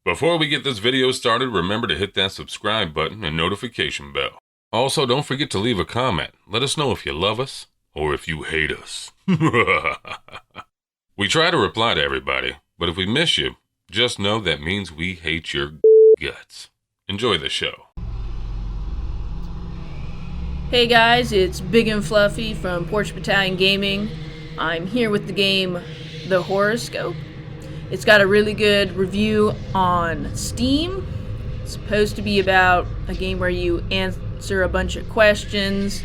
Before we get this video started, remember to hit that subscribe button and notification bell. Also, don't forget to leave a comment. Let us know if you love us or if you hate us. We try to reply to everybody, but if we miss you, just know that means we hate your guts. Enjoy the show. Hey guys, it's Big and Fluffy from Porch Battalion Gaming. I'm here with the game The Horrorscope. It's got a really good review on Steam. It's supposed to be about a game where you answer a bunch of questions.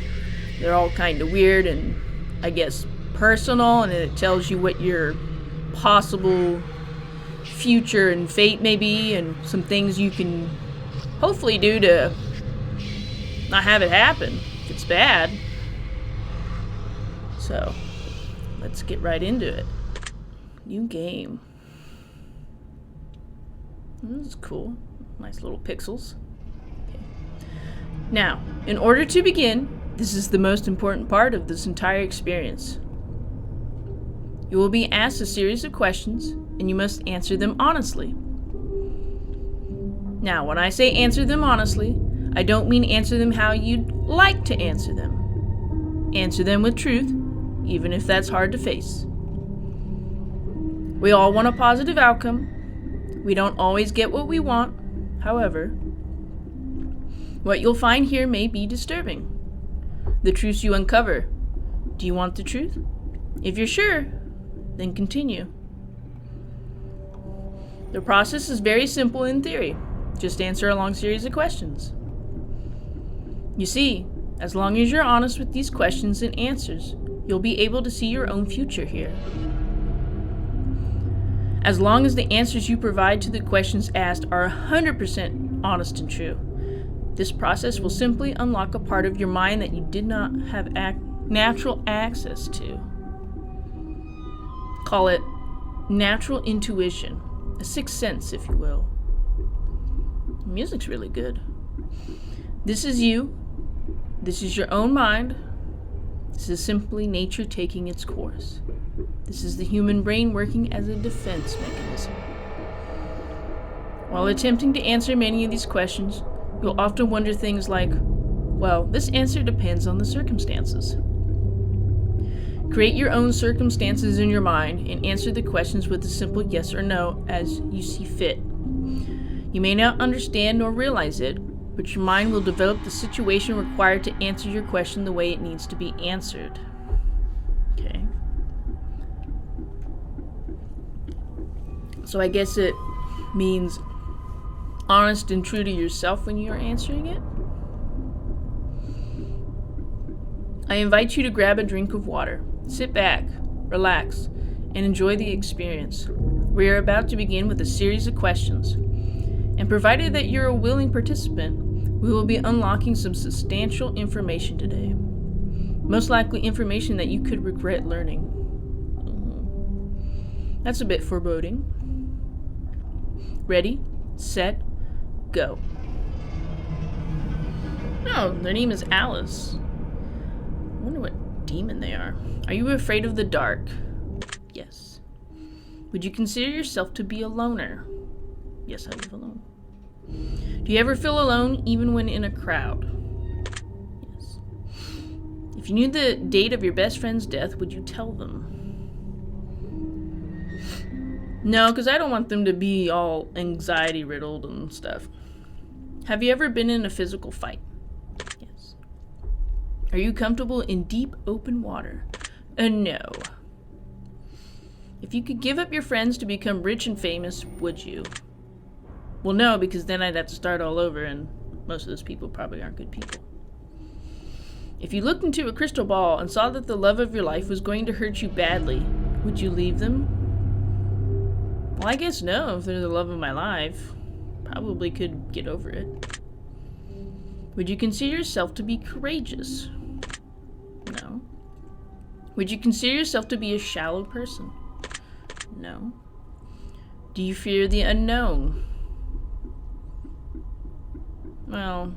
They're all kind of weird and, I guess, personal, and it tells you what your possible future and fate may be, and some things you can hopefully do to not have it happen if it's bad. So, let's get right into it. New game. This is cool. Nice little pixels. Okay. Now, in order to begin, this is the most important part of this entire experience. You will be asked a series of questions, and you must answer them honestly. Now, when I say answer them honestly, I don't mean answer them how you'd like to answer them. Answer them with truth, even if that's hard to face. We all want a positive outcome. We don't always get what we want. However, what you'll find here may be disturbing. The truths you uncover. Do you want the truth? If you're sure, then continue. The process is very simple in theory. Just answer a long series of questions. You see, as long as you're honest with these questions and answers, you'll be able to see your own future here. As long as the answers you provide to the questions asked are 100% honest and true, this process will simply unlock a part of your mind that you did not have natural access to. Call it natural intuition, a sixth sense, if you will. The music's really good. This is you. This is your own mind. This is simply nature taking its course. This is the human brain working as a defense mechanism. While attempting to answer many of these questions, you'll often wonder things like, well, this answer depends on the circumstances. Create your own circumstances in your mind and answer the questions with a simple yes or no as you see fit. You may not understand nor realize it, but your mind will develop the situation required to answer your question the way it needs to be answered. Okay. So I guess it means honest and true to yourself when you're answering it. I invite you to grab a drink of water, sit back, relax, and enjoy the experience. We are about to begin with a series of questions, and provided that you're a willing participant, we will be unlocking some substantial information today. Most likely information that you could regret learning. That's a bit foreboding. Ready, set, go. Oh, their name is Alice. I wonder what demon they are. Are you afraid of the dark? Yes. Would you consider yourself to be a loner? Yes, I live alone. Do you ever feel alone even when in a crowd? Yes. If you knew the date of your best friend's death, would you tell them? No, because I don't want them to be all anxiety riddled and stuff. Have you ever been in a physical fight? Yes. Are you comfortable in deep open water? No. If you could give up your friends to become rich and famous, would you? Well, no, because then I'd have to start all over, and most of those people probably aren't good people. If you looked into a crystal ball and saw that the love of your life was going to hurt you badly, would you leave them? Well, I guess no, if they're the love of my life. Probably could get over it. Would you consider yourself to be courageous? No. Would you consider yourself to be a shallow person? No. Do you fear the unknown? Well,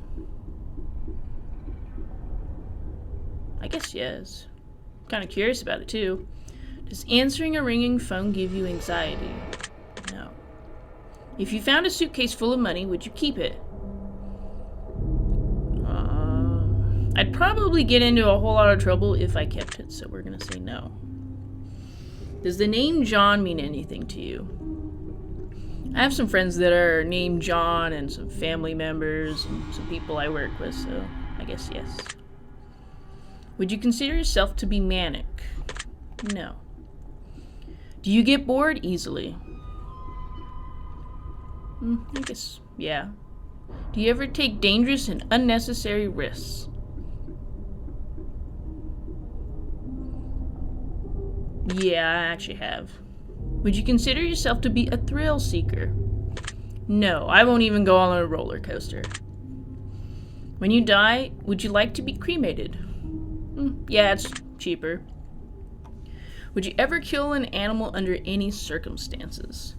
I guess yes. Kind of curious about it too. Does answering a ringing phone give you anxiety? No. If you found a suitcase full of money, would you keep it? I'd probably get into a whole lot of trouble if I kept it, so we're going to say no. Does the name John mean anything to you? I have some friends that are named John and some family members and some people I work with, so I guess yes. Would you consider yourself to be manic? No. Do you get bored easily? I guess, yeah. Do you ever take dangerous and unnecessary risks? Yeah, I actually have. Would you consider yourself to be a thrill seeker? No, I won't even go on a roller coaster. When you die, would you like to be cremated? Yeah, it's cheaper. Would you ever kill an animal under any circumstances?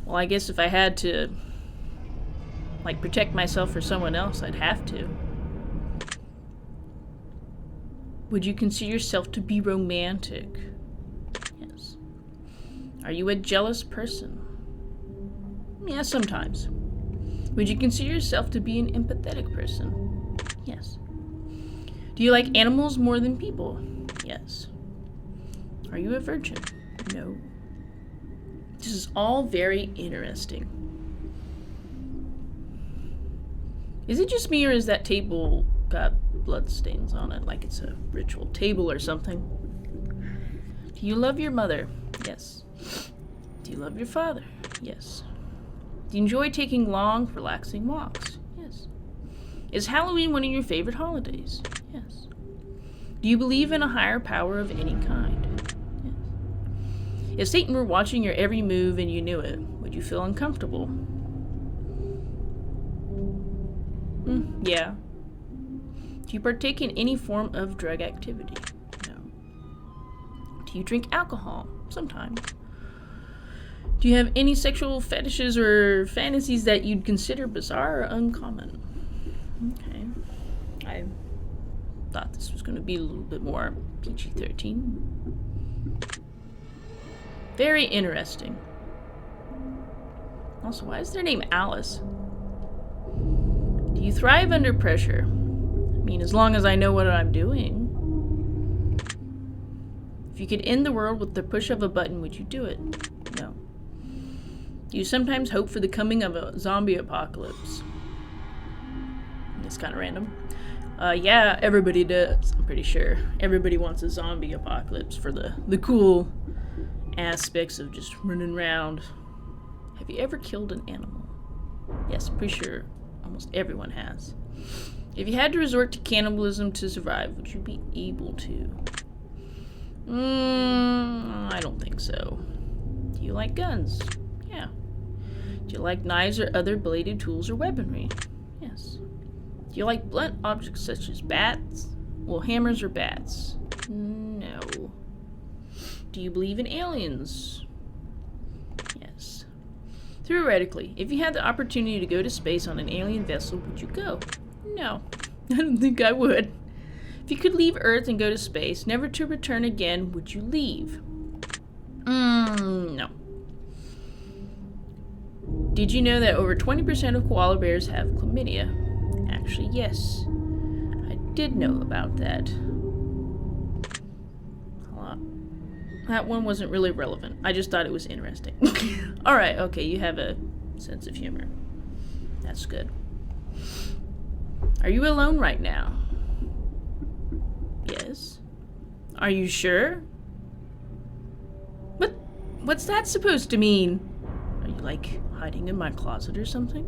Well, I guess if I had to, protect myself or someone else, I'd have to. Would you consider yourself to be romantic? Yes. Are you a jealous person? Yeah, sometimes. Would you consider yourself to be an empathetic person? Yes. Do you like animals more than people? Yes. Are you a virgin? No. This is all very interesting. Is it just me, or is that table got blood stains on it, like it's a ritual table or something? Do you love your mother? Yes. Do you love your father? Yes. Do you enjoy taking long, relaxing walks? Yes. Is Halloween one of your favorite holidays? Yes. Do you believe in a higher power of any kind? Yes. If Satan were watching your every move and you knew it, would you feel uncomfortable? Yeah. Do you partake in any form of drug activity? No. Do you drink alcohol? Sometimes. Do you have any sexual fetishes or fantasies that you'd consider bizarre or uncommon? Okay. I thought this was going to be a little bit more PG-13. Very interesting. Also, why is their name Alice? Do you thrive under pressure? I mean, as long as I know what I'm doing. If you could end the world with the push of a button, would you do it? No. Do you sometimes hope for the coming of a zombie apocalypse? It's kind of random. Yeah, everybody does, I'm pretty sure. Everybody wants a zombie apocalypse for the cool aspects of just running around. Have you ever killed an animal? Yes, pretty sure almost everyone has. If you had to resort to cannibalism to survive, would you be able to? I don't think so. Do you like guns? Yeah. Do you like knives or other bladed tools or weaponry? Yes. Do you like blunt objects such as bats? Well, hammers or bats? No. Do you believe in aliens? Yes. Theoretically, if you had the opportunity to go to space on an alien vessel, would you go? No. I don't think I would. If you could leave Earth and go to space, never to return again, would you leave? No. Did you know that over 20% of koala bears have chlamydia? Actually, yes. I did know about that. That one wasn't really relevant. I just thought it was interesting. Alright, okay, you have a sense of humor. That's good. Are you alone right now? Yes. Are you sure? What's that supposed to mean? Are you, hiding in my closet or something?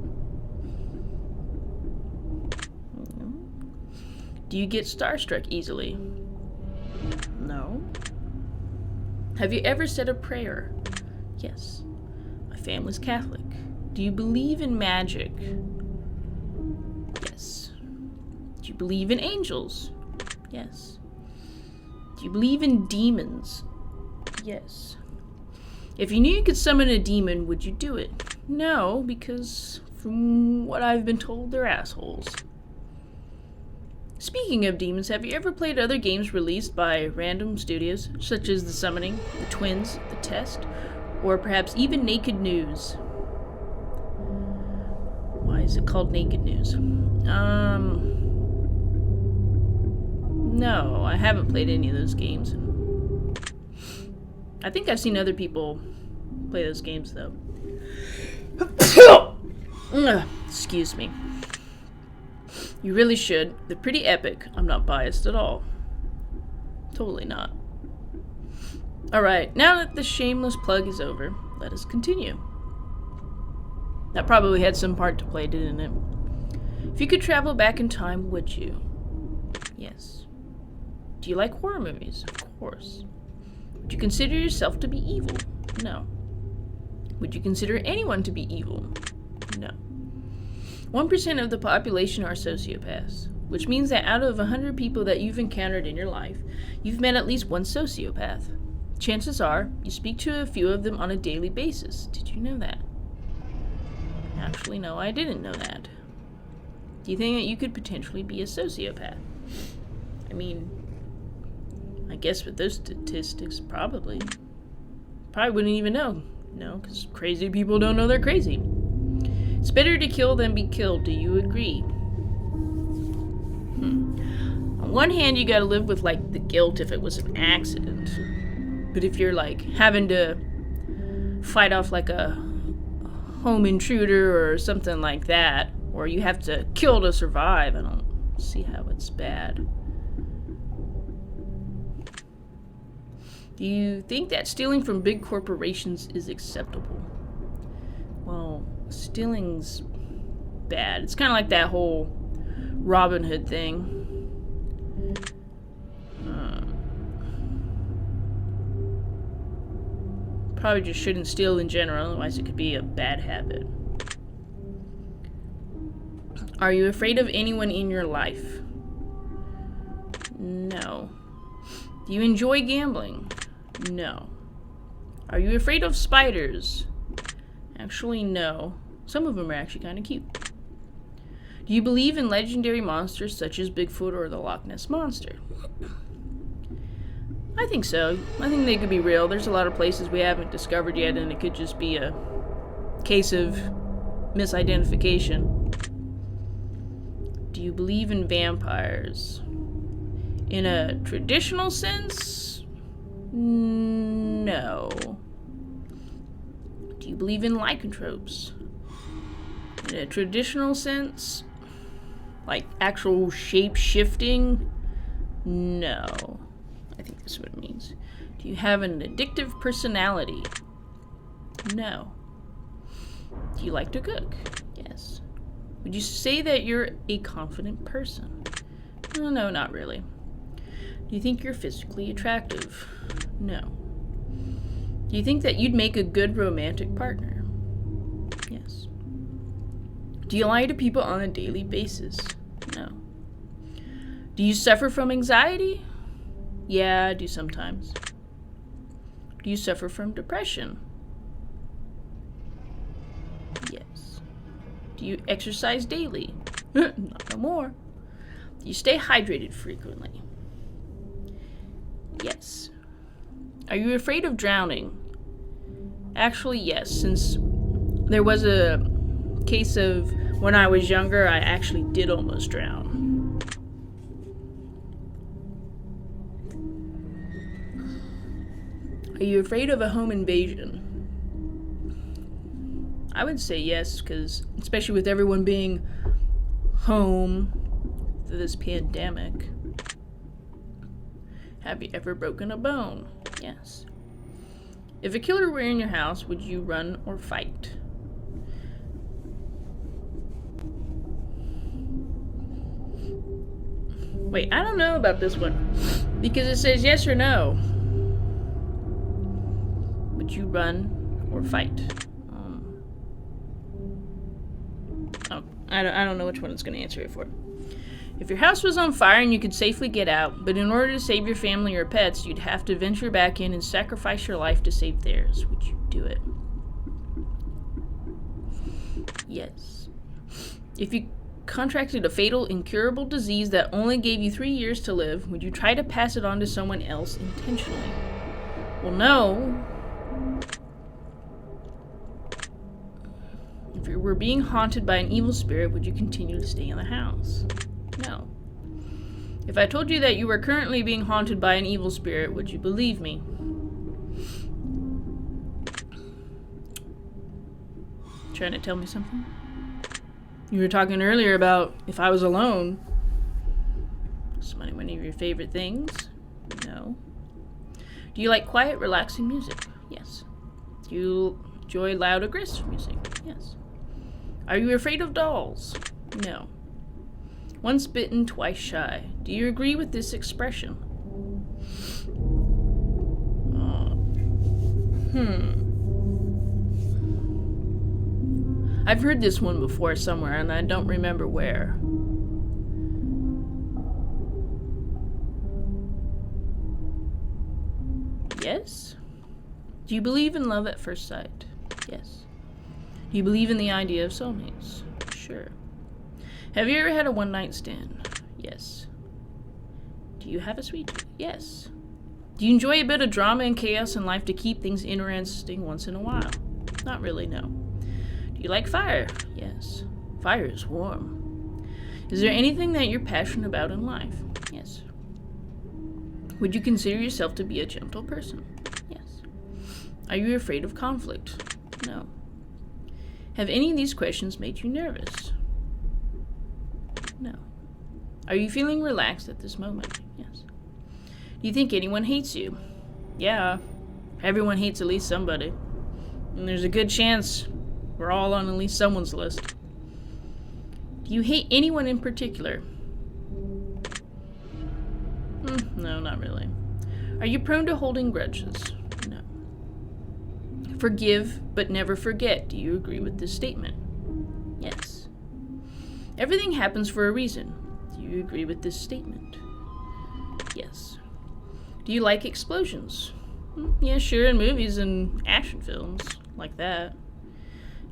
Do you get starstruck easily? No. Have you ever said a prayer? Yes. My family's Catholic. Do you believe in magic? Yes. Do you believe in angels? Yes. Do you believe in demons? Yes. If you knew you could summon a demon, would you do it? No, because from what I've been told, they're assholes. Speaking of demons, have you ever played other games released by random studios, such as The Summoning, The Twins, The Test, or perhaps even Naked News? Is it called Naked News? No, I haven't played any of those games. I think I've seen other people play those games, though. Excuse me. You really should. They're pretty epic. I'm not biased at all. Totally not. Alright, now that the shameless plug is over, let us continue. That probably had some part to play, didn't it? If you could travel back in time, would you? Yes. Do you like horror movies? Of course. Would you consider yourself to be evil? No. Would you consider anyone to be evil? No. 1% of the population are sociopaths, which means that out of 100 people that you've encountered in your life, you've met at least one sociopath. Chances are, you speak to a few of them on a daily basis. Did you know that? Actually, no, I didn't know that. Do you think that you could potentially be a sociopath? I mean, I guess with those statistics, probably. Probably wouldn't even know. No, because crazy people don't know they're crazy. It's better to kill than be killed, do you agree? On one hand, you gotta live with, like, the guilt if it was an accident. But if you're, like, having to fight off, like, a home intruder or something like that, or you have to kill to survive, I don't see how it's bad. Do you think that stealing from big corporations is acceptable? Well, stealing's bad. It's kind of like that whole Robin Hood thing. Probably just shouldn't steal in general, otherwise it could be a bad habit. Are you afraid of anyone in your life? No. Do you enjoy gambling? No. Are you afraid of spiders? Actually, no. Some of them are actually kind of cute. Do you believe in legendary monsters such as Bigfoot or the Loch Ness Monster? I think so. I think they could be real. There's a lot of places we haven't discovered yet, and it could just be a case of misidentification. Do you believe in vampires? In a traditional sense? No. Do you believe in lycanthropes? In a traditional sense? Like actual shape-shifting? No. I think that's what it means. Do you have an addictive personality? No. Do you like to cook? Yes. Would you say that you're a confident person? No, not really. Do you think you're physically attractive? No. Do you think that you'd make a good romantic partner? Yes. Do you lie to people on a daily basis? No. Do you suffer from anxiety? Yeah, I do sometimes. Do you suffer from depression? Yes. Do you exercise daily? Not no more. Do you stay hydrated frequently? Yes. Are you afraid of drowning? Actually, yes, since there was a case of when I was younger, I actually did almost drown. Are you afraid of a home invasion? I would say yes, because especially with everyone being home through this pandemic. Have you ever broken a bone? Yes. If a killer were in your house, would you run or fight? Wait, I don't know about this one, because it says yes or no. Would you run or fight? I don't know which one it's going to answer it for. If your house was on fire and you could safely get out, but in order to save your family or pets, you'd have to venture back in and sacrifice your life to save theirs, would you do it? Yes. If you contracted a fatal, incurable disease that only gave you 3 years to live, would you try to pass it on to someone else intentionally? Well, no. If you were being haunted by an evil spirit, would you continue to stay in the house? No. If I told you that you were currently being haunted by an evil spirit, would you believe me? Trying to tell me something? You were talking earlier about if I was alone. Is money one of your favorite things? No. Do you like quiet, relaxing music? Yes. Do you enjoy loud, aggressive music? Yes. Are you afraid of dolls? No. Once bitten, twice shy. Do you agree with this expression? I've heard this one before somewhere, and I don't remember where. Yes? Do you believe in love at first sight? Yes. Do you believe in the idea of soulmates? Sure. Have you ever had a one-night stand? Yes. Do you have a sweet tooth? Yes. Do you enjoy a bit of drama and chaos in life to keep things interesting once in a while? Not really, no. Do you like fire? Yes. Fire is warm. Is there anything that you're passionate about in life? Yes. Would you consider yourself to be a gentle person? Yes. Are you afraid of conflict? No. Have any of these questions made you nervous? No. Are you feeling relaxed at this moment? Yes. Do you think anyone hates you? Yeah. Everyone hates at least somebody. And there's a good chance we're all on at least someone's list. Do you hate anyone in particular? No, not really. Are you prone to holding grudges? No. Forgive, but never forget. Do you agree with this statement? Yes. Everything happens for a reason. Do you agree with this statement? Yes. Do you like explosions? Yeah, sure, in movies and action films like that.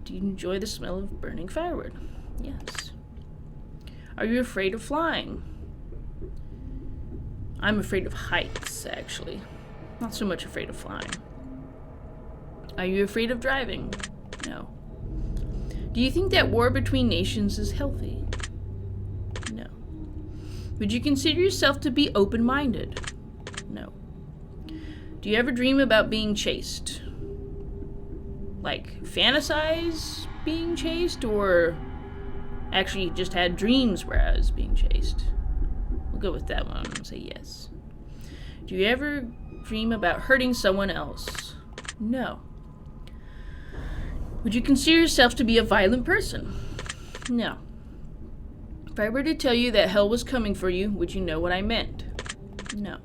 Do you enjoy the smell of burning firewood? Yes. Are you afraid of flying? I'm afraid of heights, actually. Not so much afraid of flying. Are you afraid of driving? No. Do you think that war between nations is healthy? No. Would you consider yourself to be open-minded? No. Do you ever dream about being chased? Like, fantasize being chased, or actually just had dreams where I was being chased? We'll go with that one and say yes. Do you ever dream about hurting someone else? No. Would you consider yourself to be a violent person? No. If I were to tell you that hell was coming for you, would you know what I meant? No.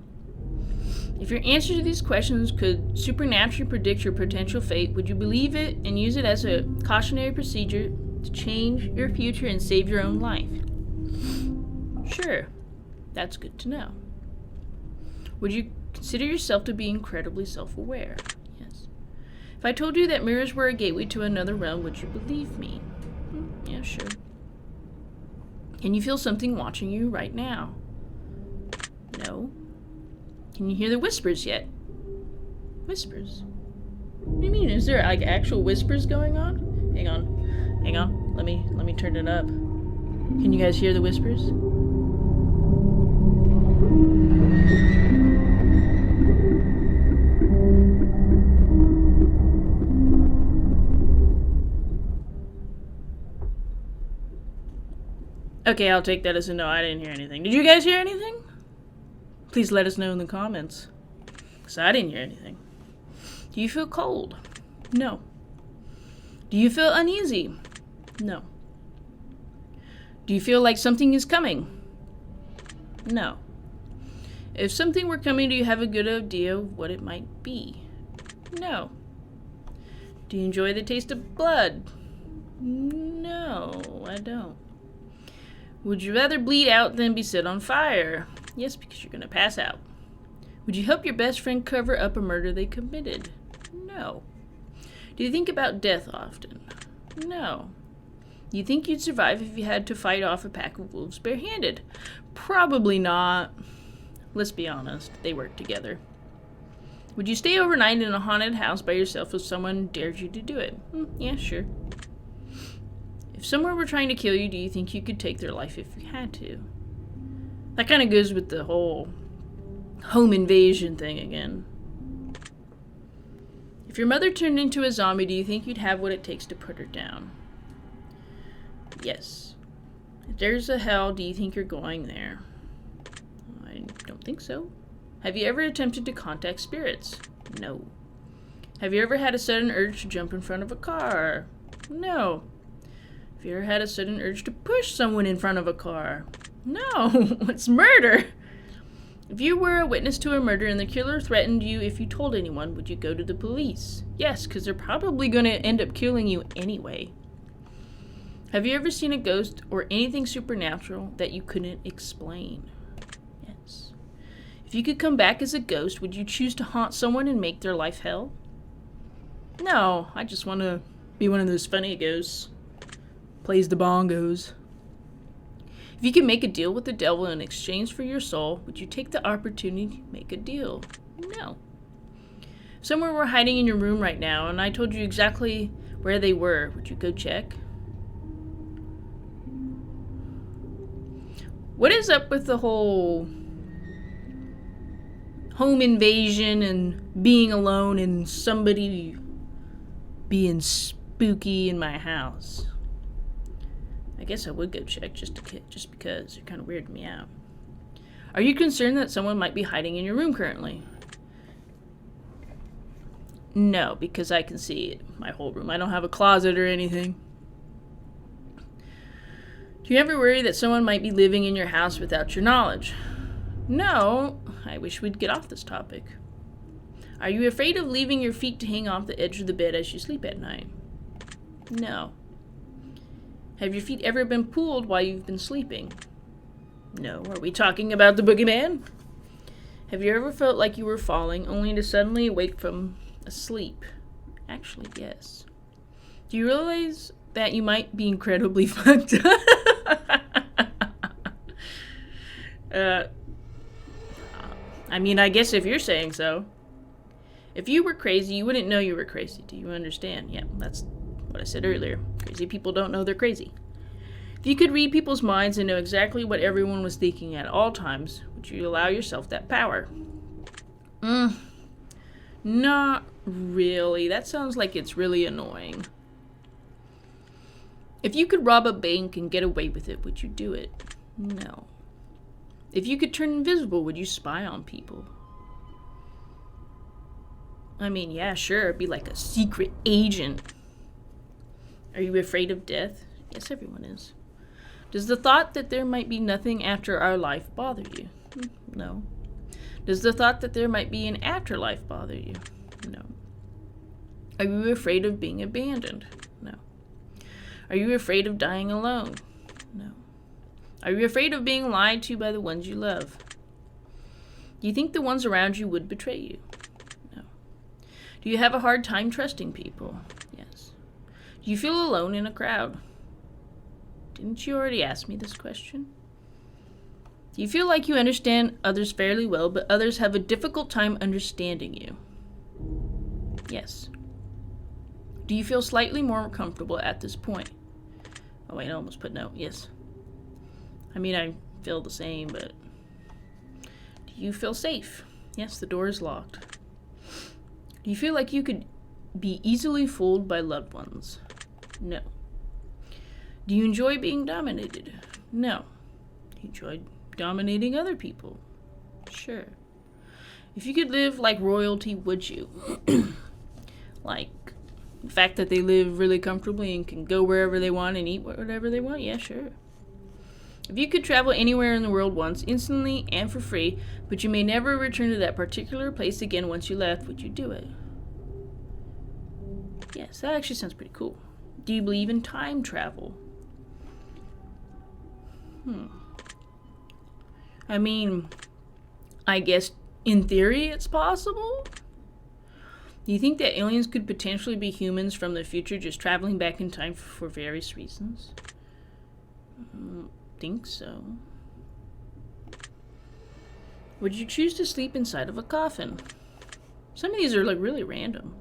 If your answer to these questions could supernaturally predict your potential fate, would you believe it and use it as a cautionary procedure to change your future and save your own life? Sure. That's good to know. Would you consider yourself to be incredibly self-aware? Yes. If I told you that mirrors were a gateway to another realm, would you believe me? Yeah, sure. Can you feel something watching you right now? No. Can you hear the whispers yet? Whispers? What do you mean? Is there like actual whispers going on? Hang on. Let me turn it up. Can you guys hear the whispers? Okay, I'll take that as a no. I didn't hear anything. Did you guys hear anything? Please let us know in the comments. Because I didn't hear anything. Do you feel cold? No. Do you feel uneasy? No. Do you feel like something is coming? No. If something were coming, do you have a good idea of what it might be? No. Do you enjoy the taste of blood? No, I don't. Would you rather bleed out than be set on fire? Yes, because you're going to pass out. Would you help your best friend cover up a murder they committed? No. Do you think about death often? No. Do you think you'd survive if you had to fight off a pack of wolves barehanded? Probably not. Let's be honest, they work together. Would you stay overnight in a haunted house by yourself if someone dared you to do it? Yeah, sure. If someone were trying to kill you, do you think you could take their life if you had to? That kind of goes with the whole home invasion thing again. If your mother turned into a zombie, do you think you'd have what it takes to put her down? Yes. If there's a hell, do you think you're going there? I don't think so. Have you ever attempted to contact spirits? No. Have you ever had a sudden urge to jump in front of a car? No. Have you ever had a sudden urge to push someone in front of a car? No. It's murder. If you were a witness to a murder and the killer threatened you if you told anyone, would you go to the police? Yes, because they're probably going to end up killing you anyway. Have you ever seen a ghost or anything supernatural that you couldn't explain? Yes. If you could come back as a ghost, would you choose to haunt someone and make their life hell? No, I just want to be one of those funny ghosts. Plays the bongos. If you could make a deal with the devil in exchange for your soul, would you take the opportunity to make a deal? No. If someone were hiding in your room right now and I told you exactly where they were, would you go check? What is up with the whole home invasion and being alone and somebody being spooky in my house? I guess I would go check just because you're kind of weirding me out. Are you concerned that someone might be hiding in your room currently? No, because I can see my whole room. I don't have a closet or anything. Do you ever worry that someone might be living in your house without your knowledge? No, I wish we'd get off this topic. Are you afraid of leaving your feet to hang off the edge of the bed as you sleep at night? No. Have your feet ever been pulled while you've been sleeping? No. Are we talking about the boogeyman? Have you ever felt like you were falling only to suddenly wake from a sleep? Actually, yes. Do you realize that you might be incredibly fucked up? I mean, I guess if you're saying so. If you were crazy, you wouldn't know you were crazy. Do you understand? Yeah, that's what I said earlier. Crazy people don't know they're crazy. If you could read people's minds and know exactly what everyone was thinking at all times, would you allow yourself that power? Not really. That sounds like it's really annoying. If you could rob a bank and get away with it, would you do it? No. If you could turn invisible, would you spy on people? I mean, yeah, sure, be like a secret agent. Are you afraid of death? Yes, everyone is. Does the thought that there might be nothing after our life bother you? No. Does the thought that there might be an afterlife bother you? No. Are you afraid of being abandoned? No. Are you afraid of dying alone? No. Are you afraid of being lied to by the ones you love? Do you think the ones around you would betray you? No. Do you have a hard time trusting people? Yes. Do you feel alone in a crowd? Didn't you already ask me this question? Do you feel like you understand others fairly well, but others have a difficult time understanding you? Yes. Do you feel slightly more comfortable at this point? Oh wait, I almost put no. Yes. I mean, I feel the same, but... Do you feel safe? Yes, the door is locked. Do you feel like you could be easily fooled by loved ones? No. Do you enjoy being dominated? No. Do you enjoy dominating other people? Sure. If you could live like royalty, would you? Like the fact that they live really comfortably and can go wherever they want and eat whatever they want? Yeah, sure. If you could travel anywhere in the world once, instantly and for free, but you may never return to that particular place again once you left, would you do it? Yes, that actually sounds pretty cool. Do you believe in time travel? I mean, I guess in theory it's possible. Do you think that aliens could potentially be humans from the future just traveling back in time for various reasons? Think so. Would you choose to sleep inside of a coffin? Some of these are like really random.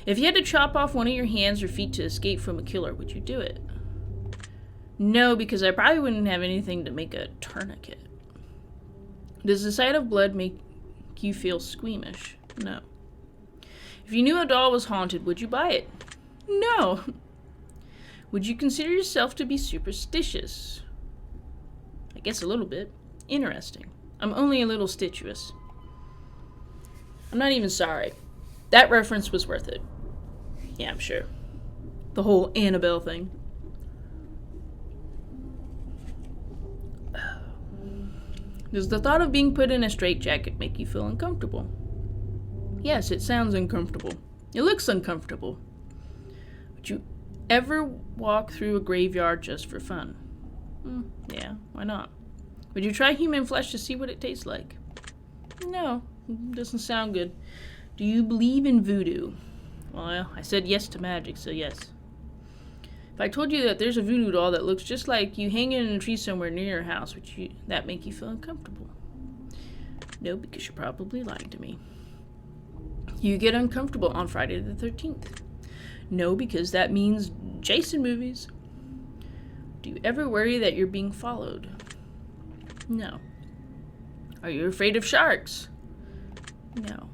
If you had to chop off one of your hands or feet to escape from a killer, would you do it? No, because I probably wouldn't have anything to make a tourniquet. Does the sight of blood make you feel squeamish? No. If you knew a doll was haunted, would you buy it? No. Would you consider yourself to be superstitious? I guess a little bit. Interesting. I'm only a little stituous. I'm not even sorry. That reference was worth it. Yeah, I'm sure. The whole Annabelle thing. Does the thought of being put in a straitjacket make you feel uncomfortable? Yes, it sounds uncomfortable. It looks uncomfortable. Would you ever walk through a graveyard just for fun? Yeah, why not? Would you try human flesh to see what it tastes like? No, doesn't sound good. Do you believe in voodoo? Well, I said yes to magic, so yes. If I told you that there's a voodoo doll that looks just like you hanging in a tree somewhere near your house, would that make you feel uncomfortable? No, because you're probably lying to me. You get uncomfortable on Friday the 13th. No, because that means Jason movies. Do you ever worry that you're being followed? No. Are you afraid of sharks? No.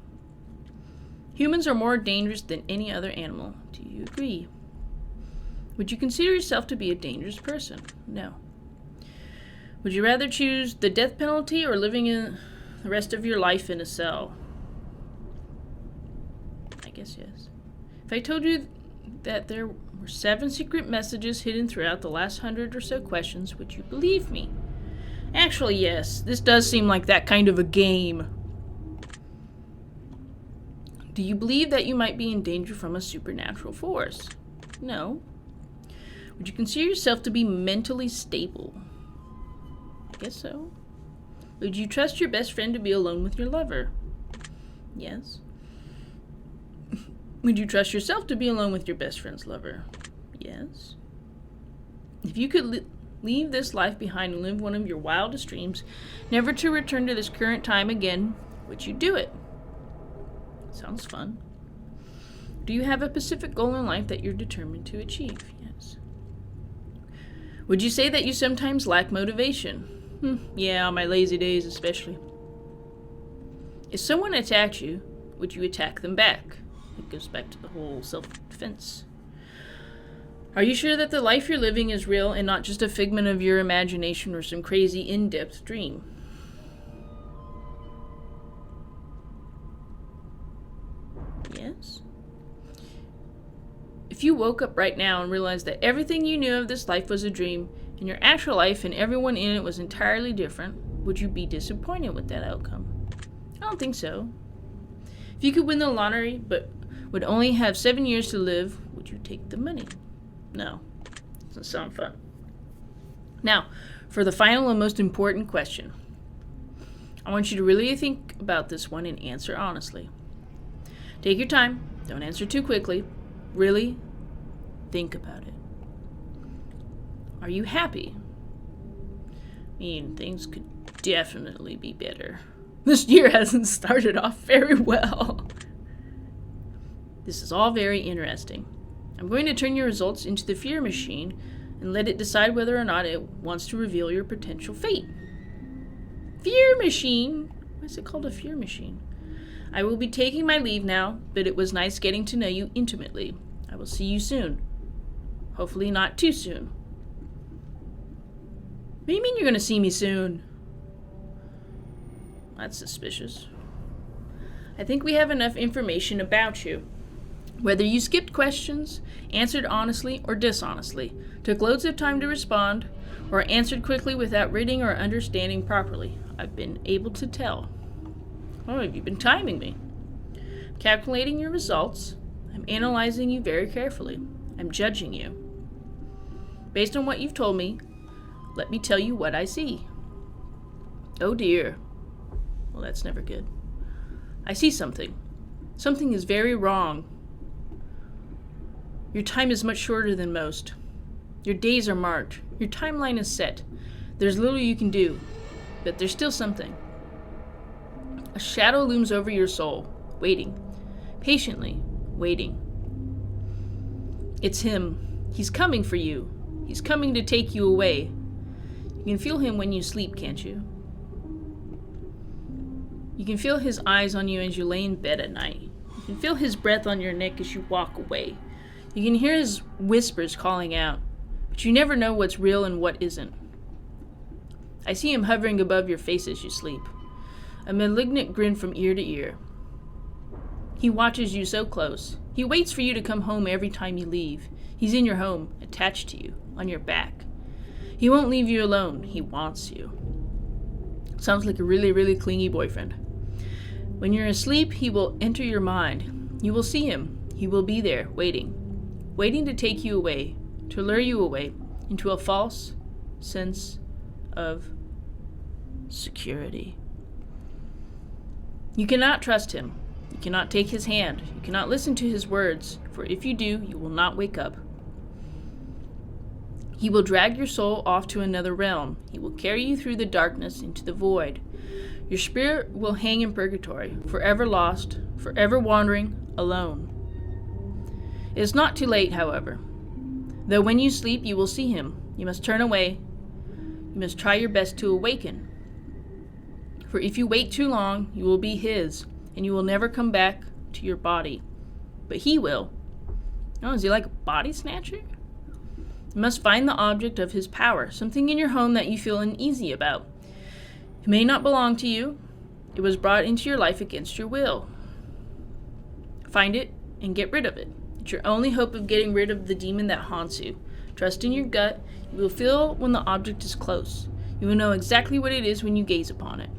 Humans are more dangerous than any other animal. Do you agree? Would you consider yourself to be a dangerous person? No. Would you rather choose the death penalty or living in the rest of your life in a cell? I guess yes. If I told you that there were 7 secret messages hidden throughout the last 100 or so questions, would you believe me? Actually, yes. This does seem like that kind of a game. Do you believe that you might be in danger from a supernatural force? No. Would you consider yourself to be mentally stable? I guess so. Would you trust your best friend to be alone with your lover? Yes. Would you trust yourself to be alone with your best friend's lover? Yes. If you could leave this life behind and live one of your wildest dreams, never to return to this current time again, would you do it? Sounds fun. Do you have a specific goal in life that you're determined to achieve? Yes. Would you say that you sometimes lack motivation? Yeah, on my lazy days especially. If someone attacked you, would you attack them back? It goes back to the whole self-defense. Are you sure that the life you're living is real and not just a figment of your imagination or some crazy in-depth dream? Yes. If you woke up right now and realized that everything you knew of this life was a dream, and your actual life and everyone in it was entirely different, would you be disappointed with that outcome? I don't think so. If you could win the lottery but would only have 7 years to live, would you take the money? No. Doesn't sound fun. Now, for the final and most important question. I want you to really think about this one and answer honestly. Take your time. Don't answer too quickly. Really think about it. Are you happy? I mean, things could definitely be better. This year hasn't started off very well. This is all very interesting. I'm going to turn your results into the fear machine and let it decide whether or not it wants to reveal your potential fate. Fear machine? Why is it called a fear machine? I will be taking my leave now, but it was nice getting to know you intimately. I will see you soon. Hopefully not too soon. What do you mean you're going to see me soon? That's suspicious. I think we have enough information about you. Whether you skipped questions, answered honestly or dishonestly, took loads of time to respond, or answered quickly without reading or understanding properly, I've been able to tell. Oh, have you been timing me? Calculating your results. I'm analyzing you very carefully. I'm judging you. Based on what you've told me, let me tell you what I see. Oh dear. Well, that's never good. I see something. Something is very wrong. Your time is much shorter than most. Your days are marked. Your timeline is set. There's little you can do, but there's still something. A shadow looms over your soul, waiting. Patiently waiting. It's him. He's coming for you. He's coming to take you away. You can feel him when you sleep, can't you? You can feel his eyes on you as you lay in bed at night. You can feel his breath on your neck as you walk away. You can hear his whispers calling out, but you never know what's real and what isn't. I see him hovering above your face as you sleep, a malignant grin from ear to ear. He watches you so close. He waits for you to come home every time you leave. He's in your home, attached to you, on your back. He won't leave you alone. He wants you. Sounds like a really, really clingy boyfriend. When you're asleep, he will enter your mind. You will see him. He will be there, waiting to take you away, to lure you away into a false sense of security. You cannot trust him. You cannot take his hand. You cannot listen to his words, for if you do, you will not wake up. He will drag your soul off to another realm. He will carry you through the darkness into the void. Your spirit will hang in purgatory, forever lost, forever wandering, alone. It is not too late, however. Though when you sleep, you will see him. You must turn away. You must try your best to awaken. For if you wait too long, you will be his, and you will never come back to your body. But he will. Oh, is he like a body snatcher? You must find the object of his power, something in your home that you feel uneasy about. It may not belong to you. It was brought into your life against your will. Find it and get rid of it. It's your only hope of getting rid of the demon that haunts you. Trust in your gut. You will feel when the object is close. You will know exactly what it is when you gaze upon it.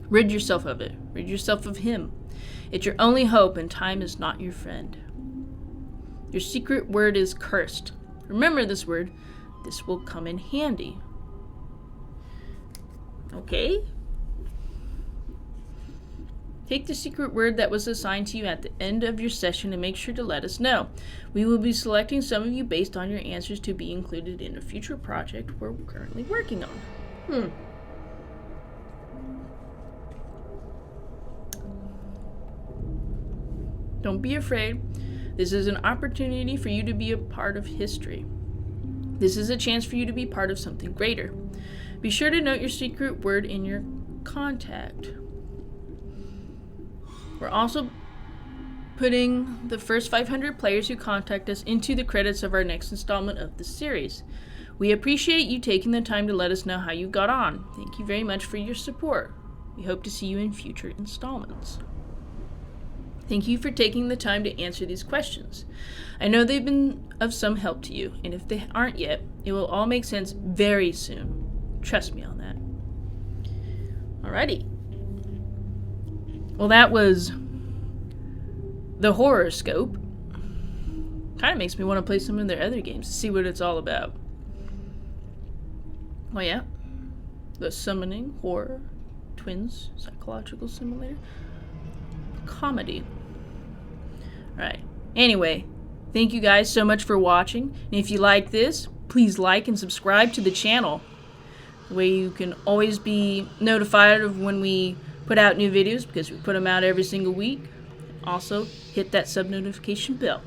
Rid yourself of it. Rid yourself of him. It's your only hope, and time is not your friend. Your secret word is cursed. Remember this word. This will come in handy. Okay? Take the secret word that was assigned to you at the end of your session and make sure to let us know. We will be selecting some of you based on your answers to be included in a future project we're currently working on. Don't be afraid. This is an opportunity for you to be a part of history. This is a chance for you to be part of something greater. Be sure to note your secret word in your contact. We're also putting the first 500 players who contact us into the credits of our next installment of the series. We appreciate you taking the time to let us know how you got on. Thank you very much for your support. We hope to see you in future installments. Thank you for taking the time to answer these questions. I know they've been of some help to you, and if they aren't yet, it will all make sense very soon. Trust me on that. Alrighty. Well, that was the Horrorscope. Kind of makes me want to play some of their other games to see what it's all about. Oh yeah, the Summoning Horror Twins Psychological Simulator Comedy. Alright, anyway, thank you guys so much for watching, and if you like this, please like and subscribe to the channel. The way you can always be notified of when we put out new videos, because we put them out every single week. Also, hit that sub notification bell.